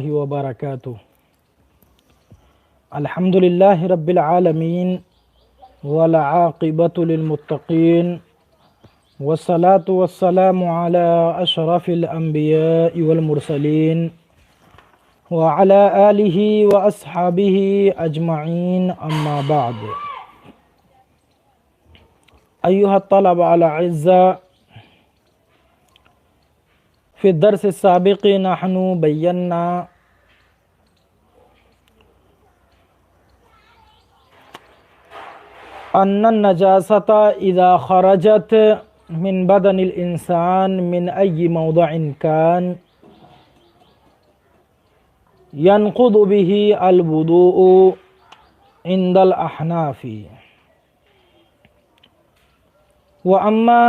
الله وبركاته. الحمد لله رب العالمين والعاقبة للمتقين والصلاة والسلام على أشرف الأنبياء والمرسلين وعلى آله وأصحابه أجمعين، أما بعد. أيها الطلبة الأعزاء، في الدرس السابق نحن بينا أن النجاسة إذا خرجت من بدن الإنسان من أي موضع كان ينقض به الوضوء عند الأحناف، وأما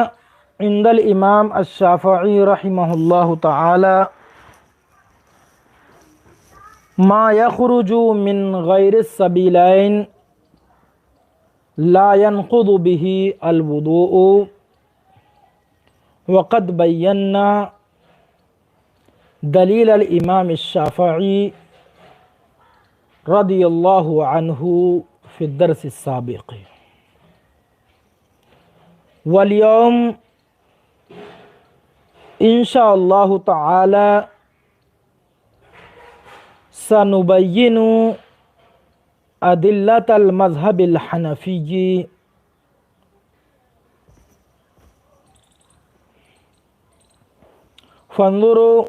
عند الإمام الشافعي رحمه الله تعالى ما يخرج من غير السبيلين لا ينقض به الوضوء، وقد بينا دليل الإمام الشافعي رضي الله عنه في الدرس السابق. واليوم إن شاء الله تعالى سنبين أدلة المذهب الحنفي فانظروا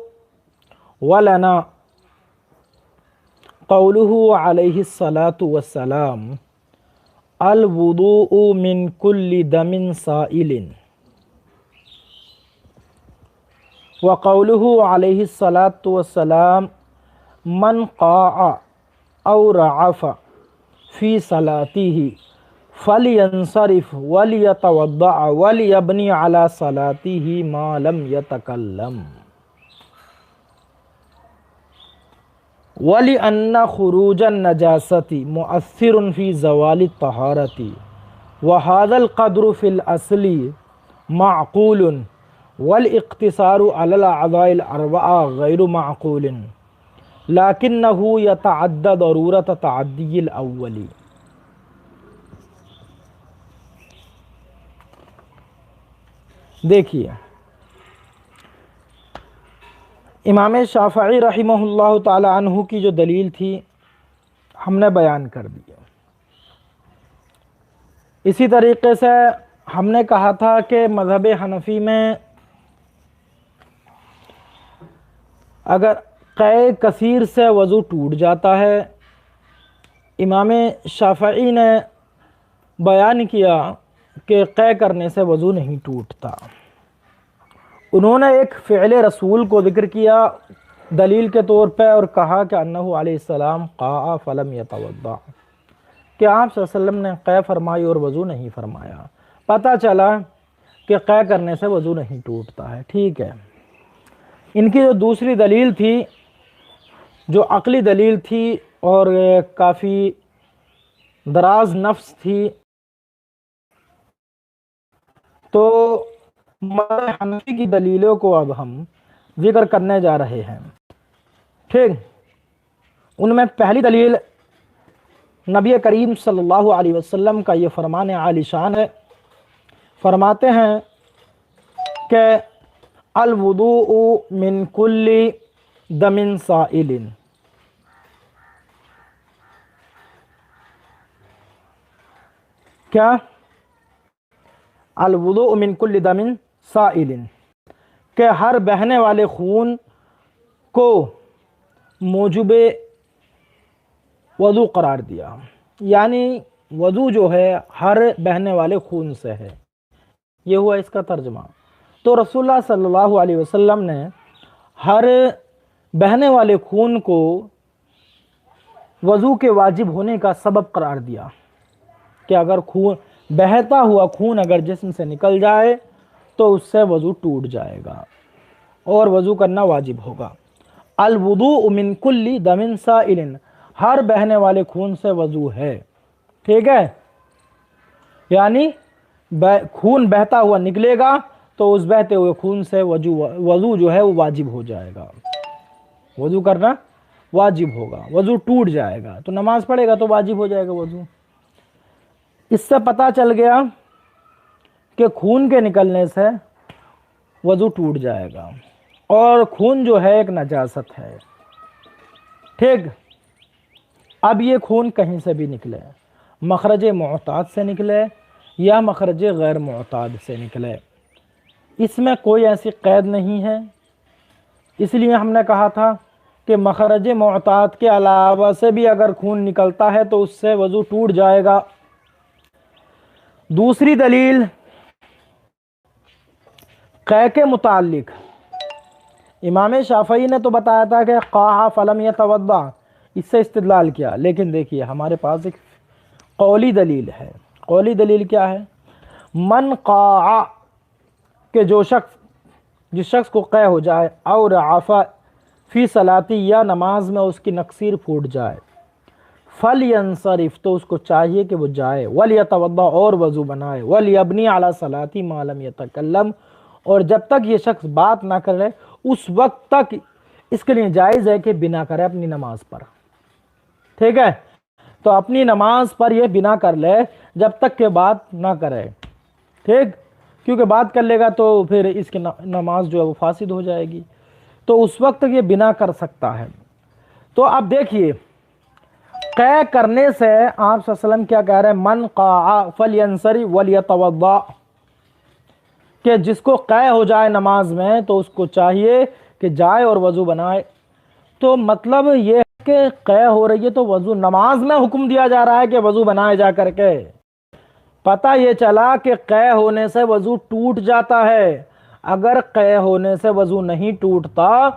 ولنا قوله عليه الصلاة والسلام: الوضوء من كل دم سائل، وقوله عليه الصلاة والسلام: من قاع أو رعف في صلاته فلينصرف وليتوضأ وليبني على صلاته ما لم يتكلم. وَلِأَنَّ خُرُوجَ النَّجَاسَةِ مُؤَثِّرٌ فِي زَوَالِ الطَّهَارَةِ، وَهَذَا الْقَدْرُ فِي الْأَصْلِ مَعْقُولٌ، وَالِاقْتِصَارُ عَلَى الْأَعْضَاءِ الْأَرْبَعَةِ غَيْرُ مَعْقُولٍ، لَكِنَّهُ يَتَعَدَّى ضَرُورَةَ تَعَدِّيِ الْأَوَّلِ. دیکھیے، امام شافعی رحمہ اللہ تعالی عنہ کی جو دلیل تھی ہم نے بیان کر دی. اسی طریقے سے ہم نے کہا تھا کہ مذہب حنفی میں اگر قے کثیر سے وضو ٹوٹ جاتا ہے، امام شافعی نے بیان کیا کہ قے کرنے سے وضو نہیں ٹوٹتا. انہوں نے ایک فعل رسول کو ذکر کیا دلیل کے طور پہ اور کہا کہ انہ علیہ السلام قاء فلم یتوضا، کہ آپ صلی اللہ علیہ وسلم نے قے فرمائی اور وضو نہیں فرمایا. پتہ چلا کہ قے کرنے سے وضو نہیں ٹوٹتا ہے. ٹھیک ہے، ان کی جو دوسری دلیل تھی، جو عقلی دلیل تھی اور کافی دراز نفس تھی، تو مذہب حنفی کی دلیلوں کو اب ہم ذکر کرنے جا رہے ہیں. ٹھیک، ان میں پہلی دلیل نبی کریم صلی اللہ علیہ وسلم کا یہ فرمان عالی شان ہے. فرماتے ہیں کہ الوضوء من کل دم سائل، کیا؟ الوضوء من کل دم سائل، کہ ہر بہنے والے خون کو موجب وضو قرار دیا. یعنی وضو جو ہے ہر بہنے والے خون سے ہے، یہ ہوا اس کا ترجمہ. تو رسول اللہ صلی اللہ علیہ وسلم نے ہر بہنے والے خون کو وضو کے واجب ہونے کا سبب قرار دیا کہ اگر بہتا ہوا خون اگر جسم سے نکل جائے تو اس سے وضو ٹوٹ جائے گا اور وضو کرنا واجب ہوگا. الوضوء من کل دم سائل، ہر بہنے والے خون سے وضو ہے. ٹھیک ہے، یعنی خون بہتا ہوا نکلے گا تو اس بہتے ہوئے خون سے وضو جو ہے وہ واجب ہو جائے گا، وضو کرنا واجب ہوگا، وضو ٹوٹ جائے گا، تو نماز پڑھے گا تو واجب ہو جائے گا وضو۔ اس سے پتہ چل گیا کہ خون کے نکلنے سے وضو ٹوٹ جائے گا، اور خون جو ہے ایک نجاست ہے، ٹھیک۔ اب یہ خون کہیں سے بھی نکلے، مخرج معتاد سے نکلے یا مخرج غیر معتاد سے نکلے، اس میں کوئی ایسی قید نہیں ہے۔ اس لیے ہم نے کہا تھا کہ مخرج معتاد کے علاوہ سے بھی اگر خون نکلتا ہے تو اس سے وضو ٹوٹ جائے گا۔ دوسری دلیل قے کے متعلق امام شافعی نے تو بتایا تھا کہ قاع فلم یتوضا، اس سے استدلال کیا، لیکن دیکھیے ہمارے پاس ایک قولی دلیل ہے۔ قولی دلیل کیا ہے؟ من قاع، کہ جس شخص کو قے ہو جائے، اور عفا فی صلاتی، یا نماز میں اس کی نقصیر پھوٹ جائے، فلینصرف، تو اس کو چاہیے کہ وہ جائے، ولیتوضا، اور وضو بنائے، ولیبنی علی صلاتی ما لم یتکلم، اور جب تک یہ شخص بات نہ کرے اس وقت تک اس کے لیے جائز ہے کہ بنا کرے اپنی نماز پر، ٹھیک ہے۔ تو اپنی نماز پر یہ بنا کر لے جب تک کہ بات نہ کرے، ٹھیک، کیونکہ بات کر لے گا تو پھر اس کی نماز جو ہے وہ فاسد ہو جائے گی، تو اس وقت تک یہ بنا کر سکتا ہے۔ تو اب دیکھیے قے کرنے سے آپ صلی اللہ علیہ وسلم کیا کہہ رہے ہیں؟ من قاع فلینصرف ولیتوضا، کہ جس کو قے ہو جائے نماز میں تو اس کو چاہیے کہ جائے اور وضو بنائے۔ تو مطلب یہ ہے کہ قے ہو رہی ہے تو وضو، نماز میں حکم دیا جا رہا ہے کہ وضو بنائے جا کر کے۔ پتہ یہ چلا کہ قے ہونے سے وضو ٹوٹ جاتا ہے، اگر قے ہونے سے وضو نہیں ٹوٹتا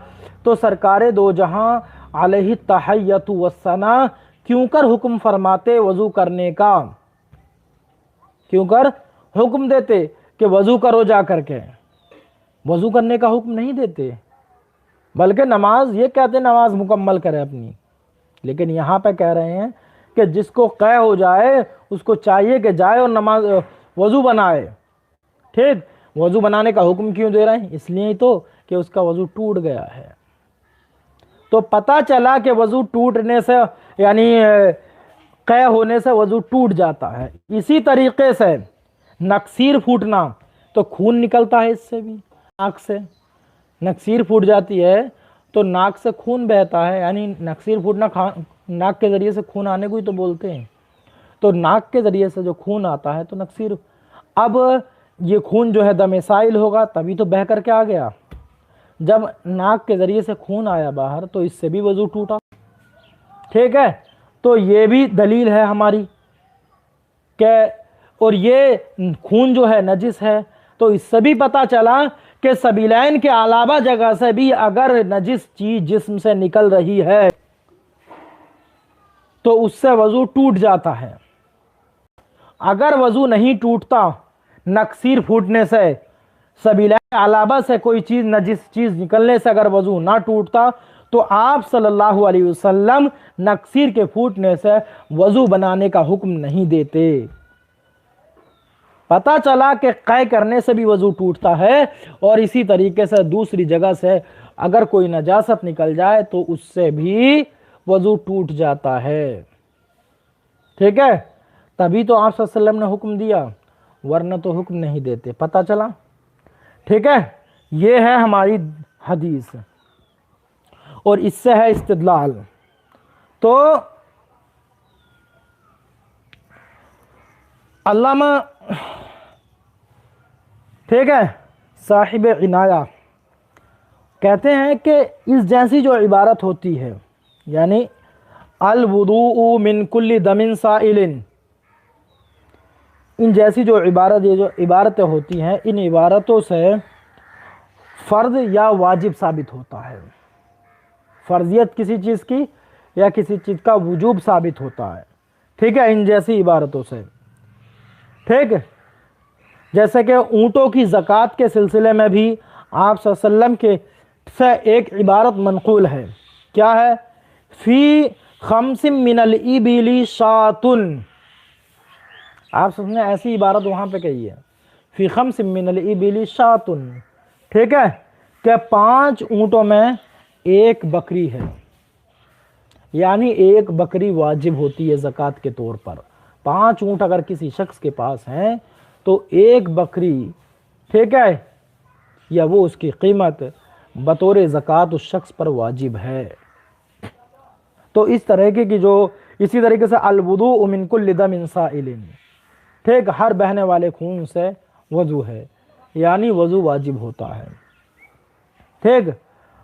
تو سرکار دو جہاں علیہ التحیۃ والثناء کیوں کر حکم فرماتے وضو کرنے کا، کیوں کر حکم دیتے کہ وضو کرو جا کر کے؟ وضو کرنے کا حکم نہیں دیتے، بلکہ نماز، یہ کہتے ہیں نماز مکمل کرے اپنی، لیکن یہاں پہ کہہ رہے ہیں کہ جس کو قے ہو جائے اس کو چاہیے کہ جائے اور نماز وضو بنائے، ٹھیک۔ وضو بنانے کا حکم کیوں دے رہے ہیں؟ اس لیے تو کہ اس کا وضو ٹوٹ گیا ہے۔ تو پتہ چلا کہ وضو ٹوٹنے سے، یعنی قے ہونے سے وضو ٹوٹ جاتا ہے۔ اسی طریقے سے نقصیر پھوٹنا، تو خون نکلتا ہے اس سے بھی، ناک سے نقصیر پھوٹ جاتی ہے تو ناک سے خون بہتا ہے، یعنی نقصیر پھوٹنا ناک کے ذریعے سے خون آنے کو ہی تو بولتے ہیں، تو ناک کے ذریعے سے جو خون آتا ہے تو نقصیر، اب یہ خون جو ہے دم سائل ہوگا تبھی تو بہہ کر کے آ گیا، جب ناک کے ذریعے سے خون آیا باہر تو اس سے بھی وضو ٹوٹا، ٹھیک ہے۔ تو یہ بھی دلیل ہے ہماری کہ، اور یہ خون جو ہے نجس ہے، تو اس سے بھی پتہ چلا کہ سبیلین کے علاوہ جگہ سے بھی اگر نجس چیز جسم سے نکل رہی ہے تو اس سے وضو ٹوٹ جاتا ہے۔ اگر وضو نہیں ٹوٹتا نقصیر پھوٹنے سے، سبیلین کے علاوہ سے کوئی چیز، نجس چیز نکلنے سے اگر وضو نہ ٹوٹتا تو آپ صلی اللہ علیہ وسلم نقصیر کے پھوٹنے سے وضو بنانے کا حکم نہیں دیتے۔ پتہ چلا کہ قے کرنے سے بھی وضو ٹوٹتا ہے، اور اسی طریقے سے دوسری جگہ سے اگر کوئی نجاست نکل جائے تو اس سے بھی وضو ٹوٹ جاتا ہے، ٹھیک ہے۔ تبھی تو آپ صلی اللہ علیہ وسلم نے حکم دیا، ورنہ تو حکم نہیں دیتے۔ پتہ چلا، ٹھیک ہے۔ یہ ہے ہماری حدیث، اور اس سے ہے استدلال۔ تو علامہ، ٹھیک ہے، صاحب عنایہ کہتے ہیں کہ اس جیسی جو عبارت ہوتی ہے، یعنی الوضوء من کل دم سائل، ان جیسی جو یہ جو عبارتیں ہوتی ہیں، ان عبارتوں سے فرض یا واجب ثابت ہوتا ہے، فرضیت کسی چیز کی یا کسی چیز کا وجوب ثابت ہوتا ہے، ٹھیک ہے، ان جیسی عبارتوں سے، ٹھیک ہے۔ جیسے کہ اونٹوں کی زکوٰۃ کے سلسلے میں بھی آپ صلی اللہ علیہ وسلم کے سے ایک عبارت منقول ہے، کیا ہے؟ فی خمس من الابل شاۃ، آپ نے ایسی عبارت وہاں پہ کہی ہے، فی خمس من الابل شاۃ، ٹھیک ہے، کہ 5 اونٹوں میں ایک بکری ہے، یعنی ایک بکری واجب ہوتی ہے زکوٰۃ کے طور پر. 5 اونٹ اگر کسی شخص کے پاس ہیں تو ایک بکری، ٹھیک ہے، یا وہ اس کی قیمت بطور زکوٰۃ اس شخص پر واجب ہے. تو اس طرح کی جو اسی طریقے سے الوضوء من کل دم سائل، ٹھیک، ہر بہنے والے خون سے وضو ہے، یعنی وضو واجب ہوتا ہے، ٹھیک،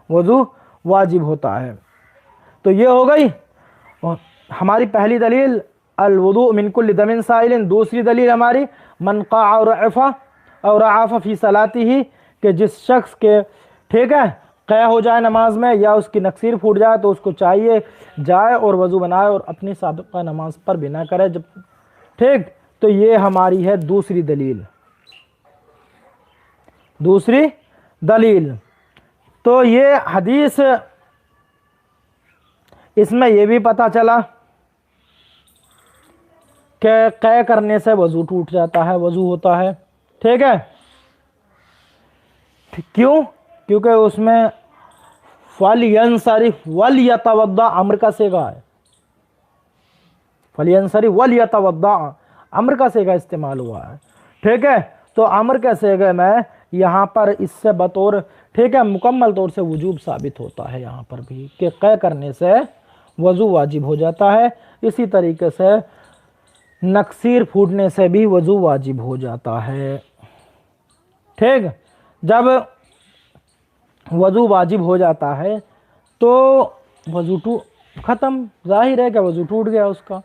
وضو واجب ہوتا ہے. تو یہ ہو گئی ہماری پہلی دلیل الوضوء من کل دم سائل. دوسری دلیل ہماری من قاع اور رعف فی صلاته، کہ جس شخص کے، ٹھیک ہے، قے ہو جائے نماز میں یا اس کی نکسیر پھوٹ جائے تو اس کو چاہیے جائے اور وضو بنائے اور اپنی سابقہ نماز پر بنا کرے جب، ٹھیک. تو یہ ہماری ہے دوسری دلیل. دوسری دلیل تو یہ حدیث، اس میں یہ بھی پتہ چلا کہ قے کرنے سے وضو ٹوٹ جاتا ہے، وضو ہوتا ہے، ٹھیک ہے. کیوں؟ کیونکہ اس میں فَلْيَنْصَرِفْ وَلْيَتَوَضَّأْ امر کا صیغہ ہے. فَلْيَنْصَرِفْ وَلْيَتَوَضَّأْ امر کا صیغہ استعمال ہوا ہے، ٹھیک ہے. تو امر کے صیغے میں یہاں پر اس سے بطور، ٹھیک ہے، مکمل طور سے وجوب ثابت ہوتا ہے یہاں پر بھی کہ قے کرنے سے وضو واجب ہو جاتا ہے. اسی طریقے سے نکسیر پھوٹنے سے بھی وضو واجب ہو جاتا ہے، ٹھیک. جب وضو واجب ہو جاتا ہے تو وضو ختم، ظاہر ہے کہ وضو ٹوٹ گیا اس کا.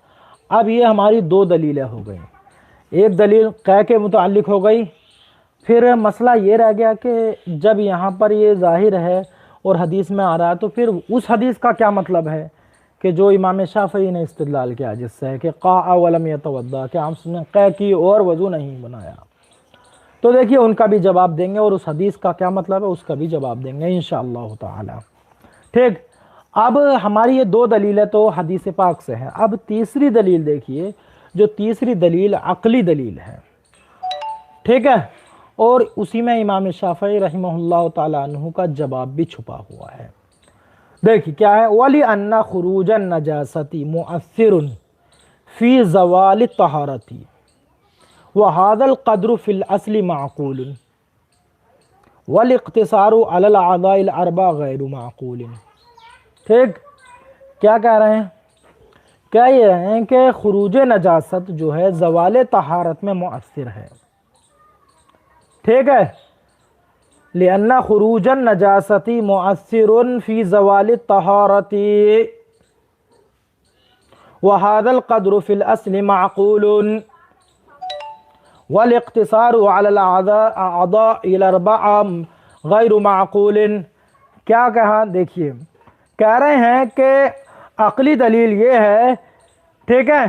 اب یہ ہماری 2 دلیلیں ہو گئیں. ایک دلیل قے کے متعلق ہو گئی. پھر مسئلہ یہ رہ گیا کہ جب یہاں پر یہ ظاہر ہے اور حدیث میں آ رہا ہے تو پھر اس حدیث کا کیا مطلب ہے کہ جو امام شافعی نے استدلال کیا جس سے کہ قاع ولم یتوضا، کہ ہم نے قے کی اور وضو نہیں بنایا. تو دیکھیے ان کا بھی جواب دیں گے اور اس حدیث کا کیا مطلب ہے اس کا بھی جواب دیں گے انشاءاللہ تعالی، ٹھیک. اب ہماری یہ 2 دلیلیں تو حدیث پاک سے ہیں. اب تیسری دلیل دیکھیے، جو تیسری دلیل عقلی دلیل ہے، ٹھیک ہے، اور اسی میں امام شافعی رحمہ اللہ تعالی عنہ کا جواب بھی چھپا ہوا ہے. دیکھیے کیا ہے، وَلِأَنَّ خُرُوجَ النَّجَاسَةِ مُؤَثِّرٌ فِي زَوَالِ الطَّهَارَةِ وَهَذَا الْقَدْرُ فِي الْأَصْلِ مَعْقُولٌ وَالِاقْتِصَارُ عَلَى الْأَعْضَاءِ الْأَرْبَعِ غَيْرُ مَعْقُولٍ. ٹھیک، کیا کہہ رہے ہیں؟ کہہ یہ رہے ہیں کہ خروج نجاست جو ہے زوال طہارت میں مؤثر ہے، ٹھیک ہے. لِأَنَّ خُرُوجَ النَّجَاسَةِ مُؤَثِّرٌ فِي زَوَالِ الطَّهَارَةِ وَهَذَا الْقَدْرُ فِي الْأَصْلِ مَعْقُولٌ وَالِاقْتِصَارُ عَلَى الْأَعْضَاءِ الْأَرْبَعِ غَيْرُ مَعْقُولٍ. کیا کہا؟ دیکھیے کہہ رہے ہیں کہ عقلی دلیل یہ ہے، ٹھیک ہے،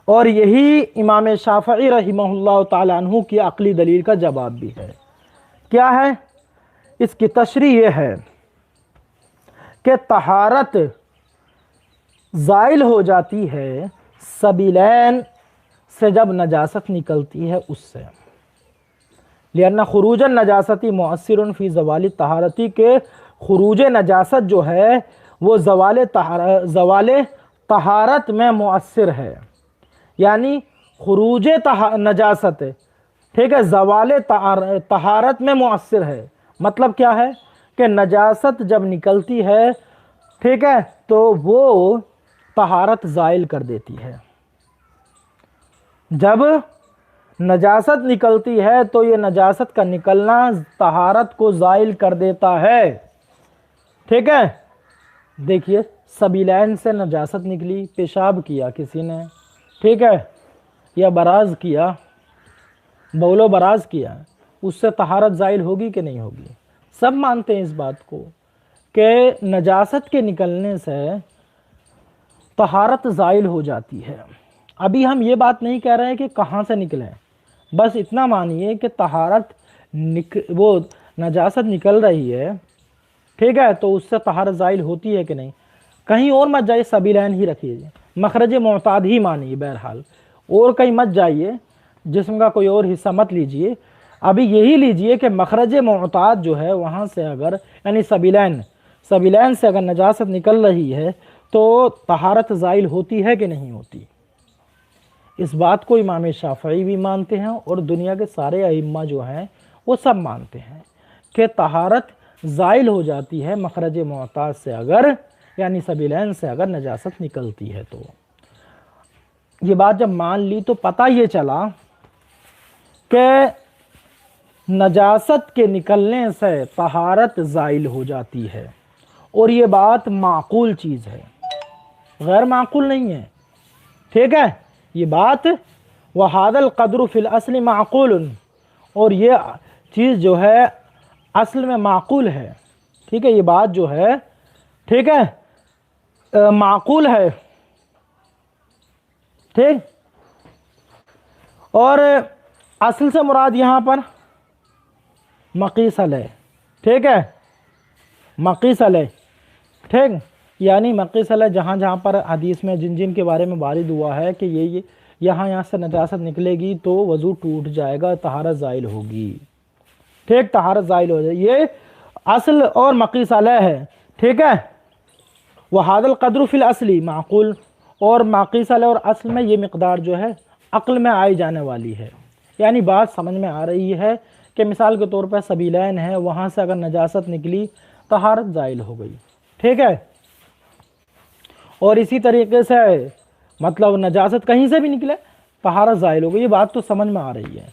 اور یہی امام شافعی رحمہ اللہ تعالی عنہ کی عقلی دلیل کا جواب بھی ہے. کیا ہے؟ اس کی تشریح یہ ہے کہ طہارت زائل ہو جاتی ہے سبیلین سے جب نجاست نکلتی ہے اس سے. لِأَنَّ خُرُوجَ النَّجَاسَةِ مُؤَثِّرٌ فِي زَوَالِ الطَّهَارَةِ، کہ خروج نجاست جو ہے وہ زوال طہارت میں مؤثر ہے، یعنی خروج نجاست، ٹھیک ہے، زوال طہارت میں مؤثر ہے. مطلب کیا ہے کہ نجاست جب نکلتی ہے، ٹھیک ہے، تو وہ طہارت زائل کر دیتی ہے. جب نجاست نکلتی ہے تو یہ نجاست کا نکلنا طہارت کو زائل کر دیتا ہے، ٹھیک ہے. دیکھیے سبیلین سے نجاست نکلی، پیشاب کیا کسی نے، ٹھیک ہے، یا براز کیا، بول و براز کیا، اس سے طہارت زائل ہوگی کہ نہیں ہوگی؟ سب مانتے ہیں اس بات کو کہ نجاست کے نکلنے سے طہارت زائل ہو جاتی ہے. ابھی ہم یہ بات نہیں کہہ رہے کہ کہاں سے نکلیں، بس اتنا مانیے کہ طہارت وہ نجاست نکل رہی ہے، ٹھیک ہے، تو اس سے طہارت زائل ہوتی ہے کہ نہیں. کہیں اور مت جائیے، سبیلین ہی رکھیے، مخرج معتاد ہی مانیے، بہرحال اور کہیں مت جائیے، جسم کا کوئی اور حصہ مت لیجئے. ابھی یہی لیجئے کہ مخرج معتاد جو ہے وہاں سے اگر، یعنی سبیلین سے اگر نجاست نکل رہی ہے تو طہارت زائل ہوتی ہے کہ نہیں ہوتی؟ اس بات کو امام شافعی بھی مانتے ہیں اور دنیا کے سارے ائمہ جو ہیں وہ سب مانتے ہیں کہ طہارت زائل ہو جاتی ہے مخرج معتاد سے اگر، یعنی سبیلین سے اگر نجاست نکلتی ہے تو۔ یہ بات جب مان لی تو پتہ یہ چلا کہ نجاست کے نکلنے سے طہارت زائل ہو جاتی ہے، اور یہ بات معقول چیز ہے، غیر معقول نہیں ہے، ٹھیک ہے؟ یہ بات وَهَذَا الْقَدْرُ فِي الْأَصْلِ معقول، اور یہ چیز جو ہے اصل میں معقول ہے، ٹھیک ہے؟ یہ بات جو ہے، ٹھیک ہے، معقول ہے، ٹھیک؟ اور اصل سے مراد یہاں پر مقیس علیہ، ٹھیک ہے؟ مقیس علیہ، ٹھیک؟ یعنی مقیس علیہ جہاں جہاں پر حدیث میں جن جن کے بارے میں وارد ہوا ہے کہ یہ یہاں سے نجاست نکلے گی تو وضو ٹوٹ جائے گا، طہارت زائل ہوگی، ٹھیک؟ طہارت زائل ہو جائے، یہ اصل اور مقیس علیہ ہے، ٹھیک ہے؟ وَهَذَا الْقَدْرُ فِي الْأَصْلِ معقول، اور مقیس علیہ اور اصل میں یہ مقدار جو ہے عقل میں آئی جانے والی ہے، یعنی بات سمجھ میں آ رہی ہے کہ مثال کے طور پر سبیلین ہے، وہاں سے اگر نجاست نکلی طہارت زائل ہو گئی، ٹھیک ہے؟ اور اسی طریقے سے مطلب نجاست کہیں سے بھی نکلے طہارت زائل ہو گئی، یہ بات تو سمجھ میں آ رہی ہے۔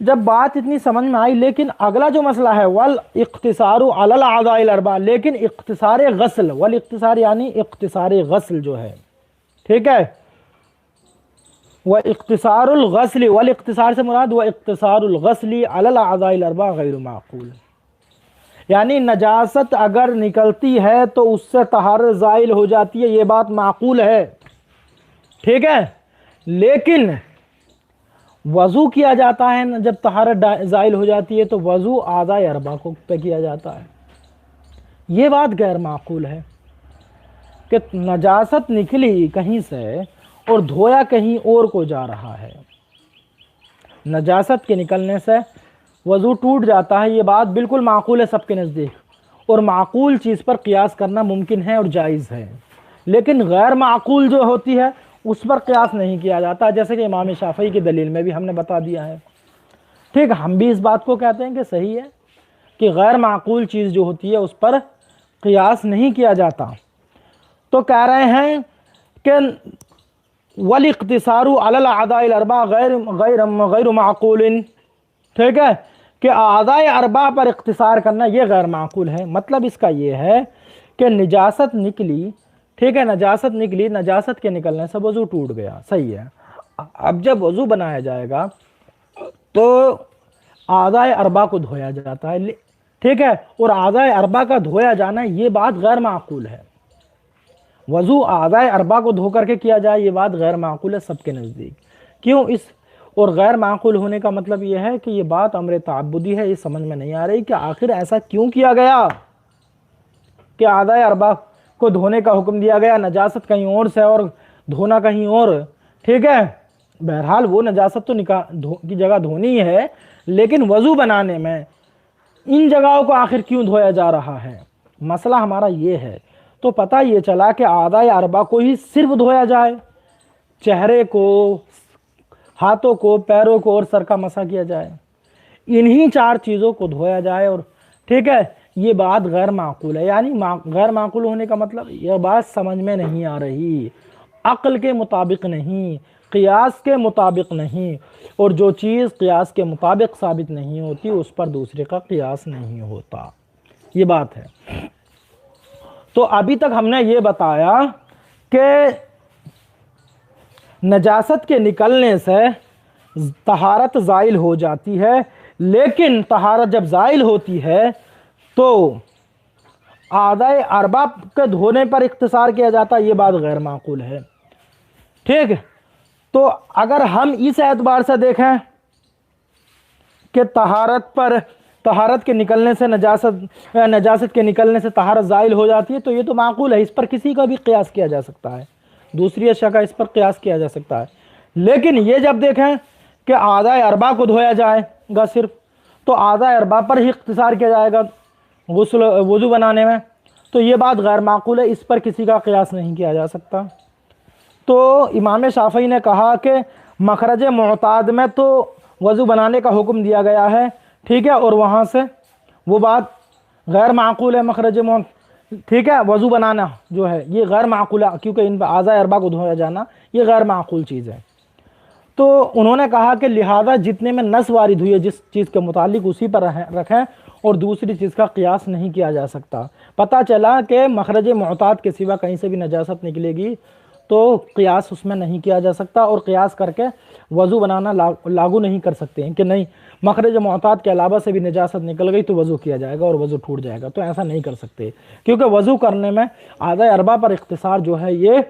جب بات اتنی سمجھ میں آئی، لیکن اگلا جو مسئلہ ہے والاقتصار علی الاعضاء الاربعہ، لیکن اختصار غسل، والاقتصار یعنی اختصار غسل جو ہے، ٹھیک ہے؟ واختصار الغسل، والاختصار سے مراد واختصار الغسل علی الاعضاء الاربعہ غیر معقول، یعنی نجاست اگر نکلتی ہے تو اس سے طہارت زائل ہو جاتی ہے، یہ بات معقول ہے، ٹھیک ہے؟ لیکن وضو کیا جاتا ہے جب طہارت زائل ہو جاتی ہے تو وضو اعضاء اربعہ کو پہ کیا جاتا ہے، یہ بات غیر معقول ہے کہ نجاست نکلی کہیں سے اور دھویا کہیں اور کو جا رہا ہے، نجاست کے نکلنے سے وضو ٹوٹ جاتا ہے، یہ بات بالکل معقول ہے سب کے نزدیک، اور معقول چیز پر قیاس کرنا ممکن ہے اور جائز ہے، لیکن غیر معقول جو ہوتی ہے اس پر قیاس نہیں کیا جاتا، جیسے کہ امام شافعی کی دلیل میں بھی ہم نے بتا دیا ہے، ٹھیک؟ ہم بھی اس بات کو کہتے ہیں کہ صحیح ہے کہ غیر معقول چیز جو ہوتی ہے اس پر قیاس نہیں کیا جاتا، تو کہہ رہے ہیں کہ والاقتصار علی الاعضاء الاربعہ غیر معقول، ٹھیک ہے؟ کہ اعضاء اربعہ پر اختصار کرنا یہ غیر معقول ہے، مطلب اس کا یہ ہے کہ نجاست نکلی، ٹھیک ہے؟ نجاست نکلی، نجاست کے نکلنے سے وضو ٹوٹ گیا، صحیح ہے؟ اب جب وضو بنایا جائے گا تو اعضاء اربعہ کو دھویا جاتا ہے، ٹھیک ہے؟ اور اعضاء اربعہ کا دھویا جانا یہ بات غیر معقول ہے، وضو اعضاء اربعہ کو دھو کر کے کیا جائے یہ بات غیر معقول ہے سب کے نزدیک، کیوں؟ اور غیر معقول ہونے کا مطلب یہ ہے کہ یہ بات امر تعبدی ہے، یہ سمجھ میں نہیں آ رہی کہ آخر ایسا کیوں کیا گیا کہ اعضاء اربعہ کو دھونے کا حکم دیا گیا، نجاست کہیں اور سے اور دھونا کہیں اور، ٹھیک ہے؟ بہرحال وہ نجاست تو کی جگہ دھونی ہے، لیکن وضو بنانے میں ان جگہوں کو آخر کیوں دھویا جا رہا ہے؟ مسئلہ ہمارا یہ ہے، تو پتہ یہ چلا کہ اعضاء اربعہ کو ہی صرف دھویا جائے، چہرے کو، ہاتھوں کو، پیروں کو اور سر کا مسح کیا جائے، انہی چار چیزوں کو دھویا جائے، اور ٹھیک ہے؟ یہ بات غیر معقول ہے، یعنی غیر معقول ہونے کا مطلب یہ بات سمجھ میں نہیں آ رہی، عقل کے مطابق نہیں، قیاس کے مطابق نہیں، اور جو چیز قیاس کے مطابق ثابت نہیں ہوتی اس پر دوسرے کا قیاس نہیں ہوتا، یہ بات ہے۔ تو ابھی تک ہم نے یہ بتایا کہ نجاست کے نکلنے سے طہارت زائل ہو جاتی ہے، لیکن طہارت جب زائل ہوتی ہے تو اعضاء اربعہ کے دھونے پر اختصار کیا جاتا ہے، یہ بات غیر معقول ہے، ٹھیک؟ تو اگر ہم اس اعتبار سے دیکھیں کہ طہارت کے نکلنے سے نجاست کے نکلنے سے طہارت زائل ہو جاتی ہے تو یہ تو معقول ہے، اس پر کسی کا بھی قیاس کیا جا سکتا ہے، دوسری اشیاء کا اس پر قیاس کیا جا سکتا ہے، لیکن یہ جب دیکھیں کہ اعضاء اربعہ کو دھویا جائے گا صرف، تو اعضاء اربعہ پر ہی اختصار کیا جائے گا، غسل وضو بنانے میں، تو یہ بات غیر معقول ہے، اس پر کسی کا قیاس نہیں کیا جا سکتا۔ تو امام شافعی نے کہا کہ مخرج معتاد میں تو وضو بنانے کا حکم دیا گیا ہے، ٹھیک ہے، اور وہاں سے وہ بات غیر معقول ہے، ٹھیک ہے، وضو بنانا جو ہے یہ غیر معقول ہے، کیونکہ ان اعضاء اربعہ کو دھویا جانا یہ غیر معقول چیز ہے۔ تو انہوں نے کہا کہ لہذا جتنے میں نص وارد ہوئی ہے جس چیز کے متعلق اسی پر رکھیں، اور دوسری چیز کا قیاس نہیں کیا جا سکتا۔ پتہ چلا کہ مخرج معتاد کے سوا کہیں سے بھی نجاست نکلے گی تو قیاس اس میں نہیں کیا جا سکتا، اور قیاس کر کے وضو بنانا لاگو نہیں کر سکتے ہیں کہ نہیں مخرج معتاد کے علاوہ سے بھی نجاست نکل گئی تو وضو کیا جائے گا اور وضو ٹوٹ جائے گا، تو ایسا نہیں کر سکتے، کیونکہ وضو کرنے میں اعضاء اربعہ پر اختصار جو ہے یہ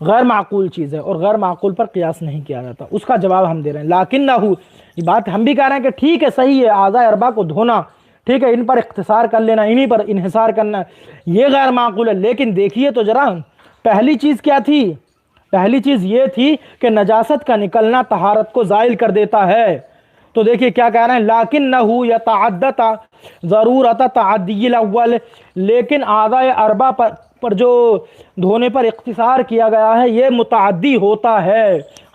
غیر معقول چیز ہے، اور غیر معقول پر قیاس نہیں کیا جاتا۔ اس کا جواب ہم دے رہے ہیں، لیکنہ یہ بات ہم بھی کہہ رہے ہیں کہ ٹھیک ہے، صحیح ہے، اعضاء اربعہ کو دھونا ٹھیک ہے، ان پر اختصار کر لینا، انہی پر انحصار کرنا یہ غیر معقول ہے، لیکن دیکھیے تو ذرا پہلی چیز کیا تھی؟ پہلی چیز یہ تھی کہ نجاست کا نکلنا طہارت کو زائل کر دیتا ہے۔ تو دیکھیے کیا کہہ رہے ہیں، لَكِنَّهُ يَتَعَدَّتَ ضرورت تعدی الاول، لیکن اعضاء اربعہ پر جو دھونے پر اختصار کیا گیا ہے یہ متعدی ہوتا ہے۔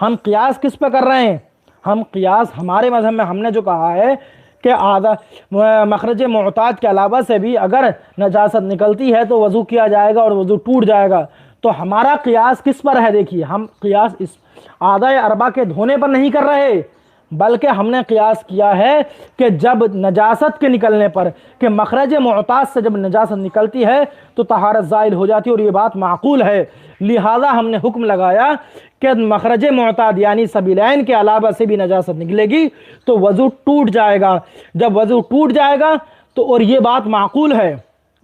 ہم قیاس کس پہ کر رہے ہیں؟ ہم قیاس ہمارے مذہب میں ہم نے جو کہا ہے کہ مخرج معتاد کے علاوہ سے بھی اگر نجاست نکلتی ہے تو وضو کیا جائے گا اور وضو ٹوٹ جائے گا، تو ہمارا قیاس کس پر ہے؟ دیکھیے ہم قیاس اس اعضاء اربعہ کے دھونے پر نہیں کر رہے، بلکہ ہم نے قیاس کیا ہے کہ جب نجاست کے نکلنے پر، کہ مخرج معتاد سے جب نجاست نکلتی ہے تو طہارت زائل ہو جاتی ہے، اور یہ بات معقول ہے، لہذا ہم نے حکم لگایا کہ مخرج معتاد یعنی سبیلین کے علاوہ سے بھی نجاست نکلے گی تو وضو ٹوٹ جائے گا۔ جب وضو ٹوٹ جائے گا تو اور یہ بات معقول ہے،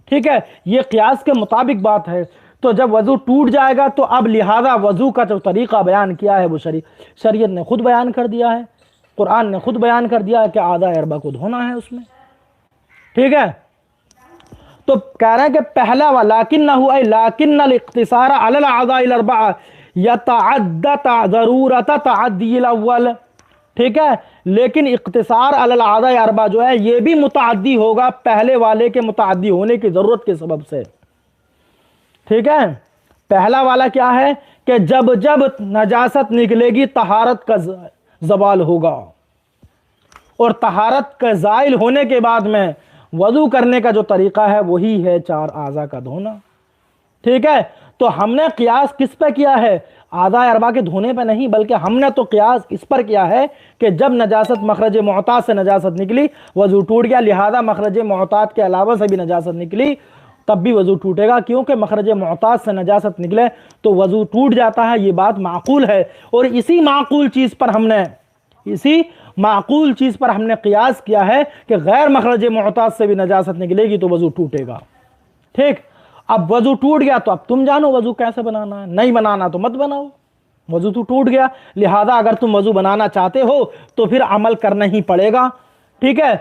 ٹھیک ہے، یہ قیاس کے مطابق بات ہے، تو جب وضو ٹوٹ جائے گا تو اب لہذا وضو کا جو طریقہ بیان کیا ہے وہ شریعت نے خود بیان کر دیا ہے، قرآن نے خود بیان کر دیا ہے کہ اعضاء اربعہ کو دھونا ہے اس میں، ٹھیک ہے۔ تو کہہ رہے ہیں کہ پہلا وَلَكِنَّهُ أي لَكِنَّ الْاقْتِصَارَ عَلَى الْأَعْضَاءِ الْأَرْبَعَةِ يَتَعَدَّ ضَرُورَةَ تَعَدِّيِ الْأَوَّلِ، ٹھیک ہے، لیکن اقتصار علی الاعضاء اربعہ جو ہے یہ بھی متعدی ہوگا پہلے والے کے متعدی ہونے کی ضرورت کے سبب سے، ٹھیک ہے۔ پہلا والا کیا ہے کہ جب جب نجاست نکلے گی طہارت کا زوال ہوگا، اور طہارت کا زائل ہونے کے بعد میں وضو کرنے کا جو طریقہ ہے وہی ہے چار اعضاء کا دھونا، ٹھیک ہے۔ تو ہم نے قیاس کس پہ کیا ہے؟ اعضاء اربعہ کے دھونے پہ نہیں، بلکہ ہم نے تو قیاس اس پر کیا ہے کہ جب نجاست مخرج معتاد سے نجاست نکلی وضو ٹوٹ گیا، لہذا مخرج معتاد کے علاوہ سے بھی نجاست نکلی تب بھی وضو ٹوٹے گا، کیونکہ مخرج معتاد سے نجاست نکلے تو وضو ٹوٹ جاتا ہے، یہ بات معقول ہے، اور اسی معقول چیز پر ہم نے قیاس کیا ہے کہ غیر مخرج معتاد سے بھی نجاست نکلے گی تو وضو ٹوٹے گا، ٹھیک۔ اب وضو ٹوٹ گیا تو اب تم جانو وضو کیسے بنانا ہے، نہیں بنانا تو مت بناؤ، وضو تو ٹوٹ گیا، لہذا اگر تم وضو بنانا چاہتے ہو تو پھر عمل کرنا ہی پڑے گا، ٹھیک ہے۔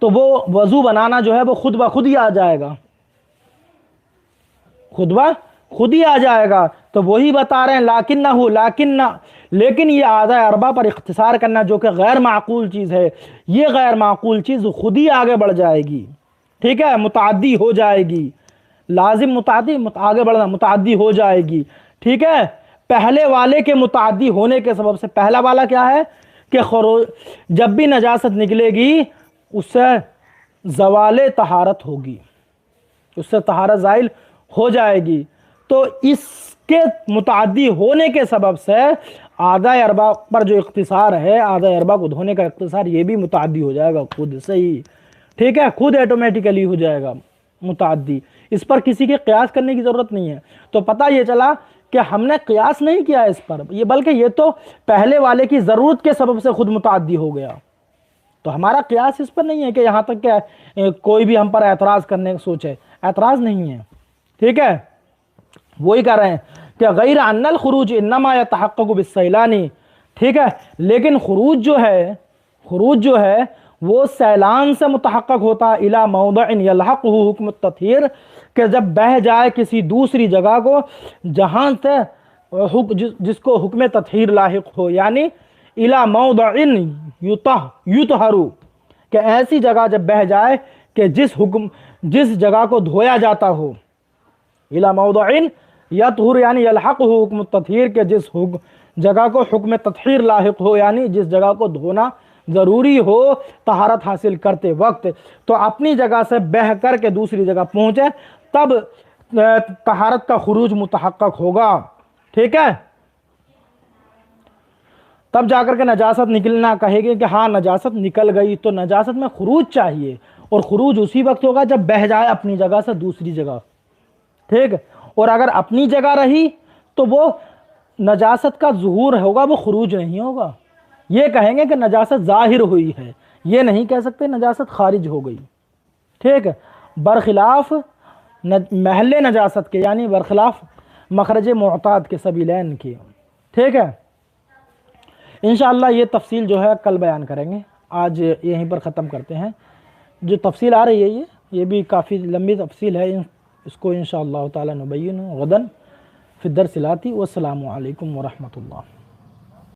تو وہ وضو بنانا جو ہے وہ خود بخود ہی آ جائے گا، خود ہی آ جائے گا۔ تو وہی بتا رہے ہیں لیکن یہ اعضاء اربعہ پر اختصار کرنا جو کہ غیر معقول چیز ہے، یہ غیر معقول چیز خود ہی آگے بڑھ جائے گی، ٹھیک ہے، متعدی ہو جائے گی، لازم متعدی آگے بڑھنا متعدی ہو جائے گی، ٹھیک ہے۔ پہلے والے کے متعدی ہونے کے سبب سے، پہلا والا کیا ہے کہ جب بھی نجاست نکلے گی اس سے زوال طہارت ہوگی، اس سے طہارت زائل ہو جائے گی، تو اس کے متعدی ہونے کے سبب سے اعضاء اربعہ پر جو اختصار ہے، اعضاء اربعہ کو دھونے کا اختصار، یہ بھی متعدی ہو جائے گا خود سے ہی، ٹھیک ہے، خود ایٹومیٹیکلی ہو جائے گا متعدی، اس پر کسی کے قیاس کرنے کی ضرورت نہیں ہے۔ تو پتہ یہ چلا کہ ہم نے قیاس نہیں کیا اس پر، یہ بلکہ یہ تو پہلے والے کی ضرورت کے سبب سے خود متعدی ہو گیا، تو ہمارا قیاس اس پر نہیں ہے کہ یہاں تک کہ کوئی بھی ہم پر اعتراض کرنے کی سوچے، اعتراض نہیں ہے، ٹھیک ہے۔ وہی کہہ رہے ہیں کہ غیر ان الخروج انما يتحقق بالسیلان، ٹھیک ہے، لیکن خروج جو ہے وہ سیلان سے متحقق ہوتا ہے، الی موضع یلحقہ حکم التطہیر، کہ جب بہہ جائے کسی دوسری جگہ کو جہاں سے جس کو حکم تطہیر لاحق ہو، یعنی الی موضع یطہر، کہ ایسی جگہ جب بہہ جائے کہ جس جگہ کو دھویا جاتا ہو، الی موضع یطہر یعنی یلحق ہو حکم التطہیر، کہ جس جگہ کو حکم تطہیر لاحق ہو، یعنی جس جگہ کو دھونا ضروری ہو طہارت حاصل کرتے وقت، تو اپنی جگہ سے بہہ کر کے دوسری جگہ پہنچے تب طہارت کا خروج متحقق ہوگا، ٹھیک ہے؟ تب جا کر کے نجاست نکلنا کہے گی کہ ہاں نجاست نکل گئی، تو نجاست میں خروج چاہیے، اور خروج اسی وقت ہوگا جب بہہ جائے اپنی جگہ سے دوسری جگہ، ٹھیک ہے؟ اور اگر اپنی جگہ رہی تو وہ نجاست کا ظہور ہوگا، وہ خروج نہیں ہوگا۔ یہ کہیں گے کہ نجاست ظاہر ہوئی ہے، یہ نہیں کہہ سکتے نجاست خارج ہو گئی، ٹھیک ہے؟ برخلاف محل نجاست کے، یعنی برخلاف مخرج معتاد کے سبیلین کے، ٹھیک ہے؟ انشاءاللہ یہ تفصیل جو ہے کل بیان کریں گے، آج یہیں پر ختم کرتے ہیں۔ جو تفصیل آ رہی ہے یہ بھی کافی لمبی تفصیل ہے، اس کو انشاءاللہ تعالی نبین غدن فی الدرس الآتی۔ والسلام علیکم ورحمۃ اللہ۔